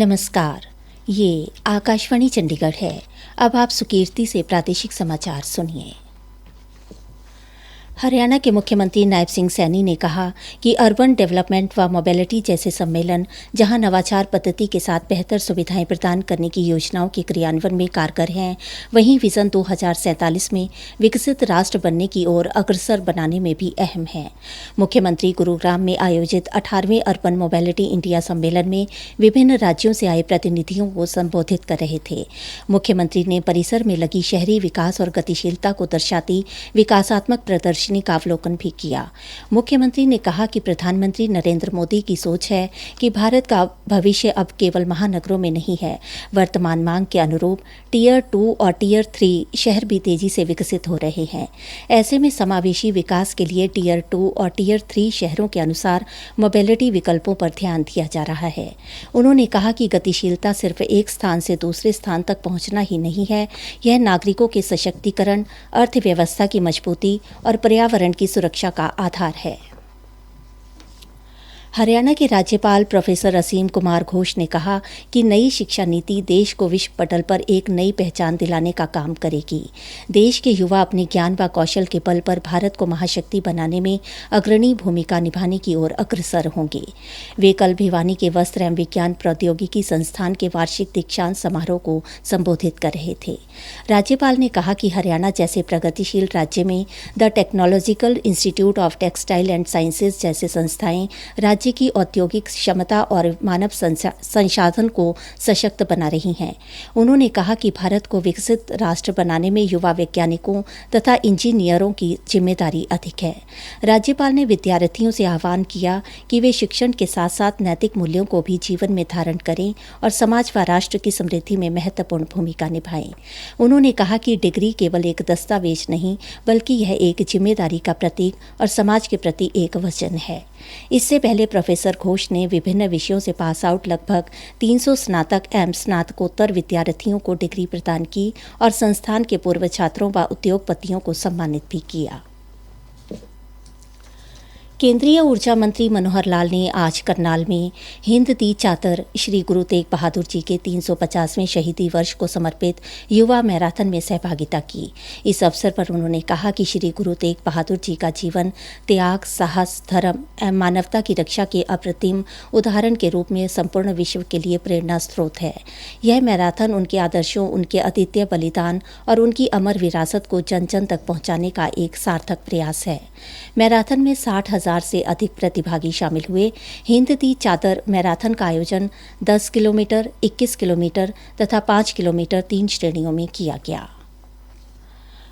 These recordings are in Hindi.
नमस्कार, ये आकाशवाणी चंडीगढ़ है। अब आप सुकीर्ति से प्रादेशिक समाचार सुनिए। हरियाणा के मुख्यमंत्री नायब सिंह सैनी ने कहा कि अर्बन डेवलपमेंट व मोबिलिटी जैसे सम्मेलन जहां नवाचार पद्धति के साथ बेहतर सुविधाएं प्रदान करने की योजनाओं के क्रियान्वयन में कारगर हैं, वहीं विजन 2047 में विकसित राष्ट्र बनने की ओर अग्रसर बनाने में भी अहम है। मुख्यमंत्री गुरुग्राम में आयोजित 18वें अर्बन मोबिलिटी इंडिया सम्मेलन में विभिन्न राज्यों से आए प्रतिनिधियों को संबोधित कर रहे थे। मुख्यमंत्री ने परिसर में लगी शहरी विकास और गतिशीलता को दर्शाती विकासात्मक प्रदर्शनी का अवलोकन भी किया। मुख्यमंत्री ने कहा कि प्रधानमंत्री नरेंद्र मोदी की सोच है कि भारत का भविष्य अब केवल महानगरों में नहीं है। वर्तमान मांग के अनुरूप टियर 2 और टियर 3 शहर भी तेजी से विकसित हो रहे हैं। ऐसे में समावेशी विकास के लिए टियर 2 और टियर 3 शहरों के अनुसार मोबिलिटी विकल्पों पर ध्यान दिया जा रहा है। उन्होंने कहा कि गतिशीलता सिर्फ एक स्थान से दूसरे स्थान तक पहुंचना ही नहीं है, यह नागरिकों के सशक्तिकरण, अर्थव्यवस्था की मजबूती और पर्यावरण की सुरक्षा का आधार है। हरियाणा के राज्यपाल प्रोफेसर असीम कुमार घोष ने कहा कि नई शिक्षा नीति देश को विश्व पटल पर एक नई पहचान दिलाने का काम करेगी। देश के युवा अपने ज्ञान व कौशल के बल पर भारत को महाशक्ति बनाने में अग्रणी भूमिका निभाने की ओर अग्रसर होंगे। वे कल भिवानी के वस्त्र एवं विज्ञान प्रौद्योगिकी संस्थान के वार्षिक दीक्षांत समारोह को संबोधित कर रहे थे। राज्यपाल ने कहा कि हरियाणा जैसे प्रगतिशील राज्य में the technological institute of textile and sciences जैसे संस्थाएं राज्य की औद्योगिक क्षमता और मानव संसाधन को सशक्त बना रही हैं। उन्होंने कहा कि भारत को विकसित राष्ट्र बनाने में युवा वैज्ञानिकों तथा इंजीनियरों की जिम्मेदारी अधिक है। राज्यपाल ने विद्यार्थियों से आह्वान किया कि वे शिक्षण के साथ साथ नैतिक मूल्यों को भी जीवन में धारण करें और समाज व राष्ट्र की समृद्धि में महत्वपूर्ण भूमिका निभाएं। उन्होंने कहा कि डिग्री केवल एक दस्तावेज नहीं, बल्कि यह एक जिम्मेदारी का प्रतीक और समाज के प्रति एक वचन है। इससे पहले प्रोफेसर घोष ने विभिन्न विषयों से पास आउट लगभग 300 स्नातक एवं स्नातकोत्तर विद्यार्थियों को डिग्री प्रदान की और संस्थान के पूर्व छात्रों व उद्योगपतियों को सम्मानित भी किया। केंद्रीय ऊर्जा मंत्री मनोहर लाल ने आज करनाल में हिंद दी चादर श्री गुरु तेग बहादुर जी के 350वें शहीदी वर्ष को समर्पित युवा मैराथन में सहभागिता की। इस अवसर पर उन्होंने कहा कि श्री गुरु तेग बहादुर जी का जीवन त्याग, साहस, धर्म एवं मानवता की रक्षा के अप्रतिम उदाहरण के रूप में संपूर्ण विश्व के लिए प्रेरणा स्रोत है। यह मैराथन उनके आदर्शों, उनके अद्वितीय बलिदान और उनकी अमर विरासत को जन जन तक पहुंचाने का एक सार्थक प्रयास है। मैराथन में 60,000 से अधिक प्रतिभागी शामिल हुए। हिंद दी चादर मैराथन का आयोजन 10 किलोमीटर, 21 किलोमीटर तथा 5 किलोमीटर 3 श्रेणियों में किया गया।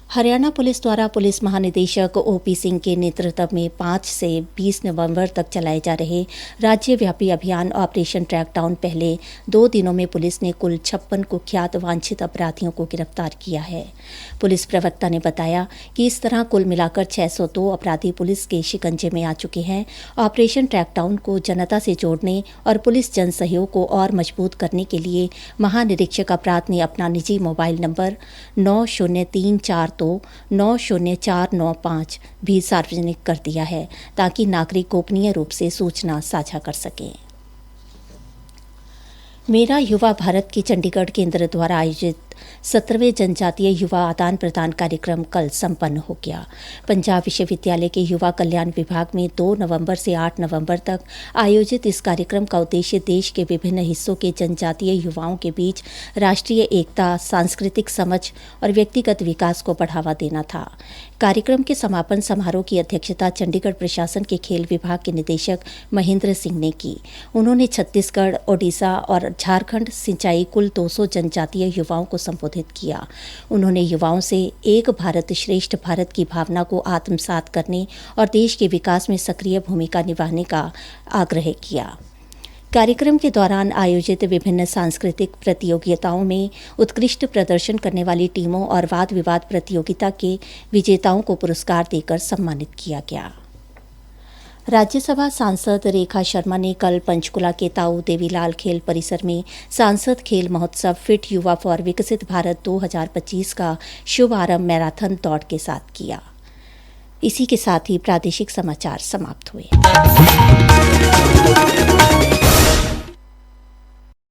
हरियाणा पुलिस द्वारा पुलिस महानिदेशक ओपी सिंह के नेतृत्व में 5 से 20 नवंबर तक चलाए जा रहे राज्यव्यापी अभियान ऑपरेशन ट्रैक डाउन पहले 2 दिनों में पुलिस ने कुल 56 कुख्यात वांछित अपराधियों को गिरफ्तार किया है। पुलिस प्रवक्ता ने बताया कि इस तरह कुल मिलाकर 602 अपराधी पुलिस के शिकंजे में आ चुके हैं। ऑपरेशन ट्रैक डाउन को जनता से जोड़ने और पुलिस जन सहयोग को और मजबूत करने के लिए महानिरीक्षक अपराध ने अपना निजी मोबाइल नंबर 9034290495 भी सार्वजनिक कर दिया है, ताकि नागरिक गोपनीय रूप से सूचना साझा कर सकें। मेरा युवा भारत के चंडीगढ़ केंद्र द्वारा आयोजित 17वें जनजातीय युवा आदान प्रदान कार्यक्रम कल संपन्न हो गया। पंजाब विश्वविद्यालय के युवा कल्याण विभाग में 2 नवंबर से 8 नवंबर तक आयोजित इस कार्यक्रम का उद्देश्य देश के विभिन्न हिस्सों के जनजातीय युवाओं के बीच राष्ट्रीय एकता, सांस्कृतिक समझ और व्यक्तिगत विकास को बढ़ावा देना था। कार्यक्रम के समापन समारोह की अध्यक्षता चंडीगढ़ प्रशासन के खेल विभाग के निदेशक महेंद्र सिंह ने की। उन्होंने छत्तीसगढ़, ओडिशा और झारखंड सिंचाई कुल 200 जनजातीय युवाओं को संबोधित किया। उन्होंने युवाओं से एक भारत श्रेष्ठ भारत की भावना को आत्मसात करने और देश के विकास में सक्रिय भूमिका निभाने का आग्रह किया। कार्यक्रम के दौरान आयोजित विभिन्न सांस्कृतिक प्रतियोगिताओं में उत्कृष्ट प्रदर्शन करने वाली टीमों और वाद विवाद प्रतियोगिता के विजेताओं को पुरस्कार देकर सम्मानित किया गया। राज्यसभा सांसद रेखा शर्मा ने कल पंचकुला के ताऊ देवीलाल खेल परिसर में सांसद खेल महोत्सव फिट युवा फॉर विकसित भारत 2025 का शुभारंभ मैराथन दौड़ के साथ किया। इसी के साथ ही प्रादेशिक समाचार समाप्त हुए।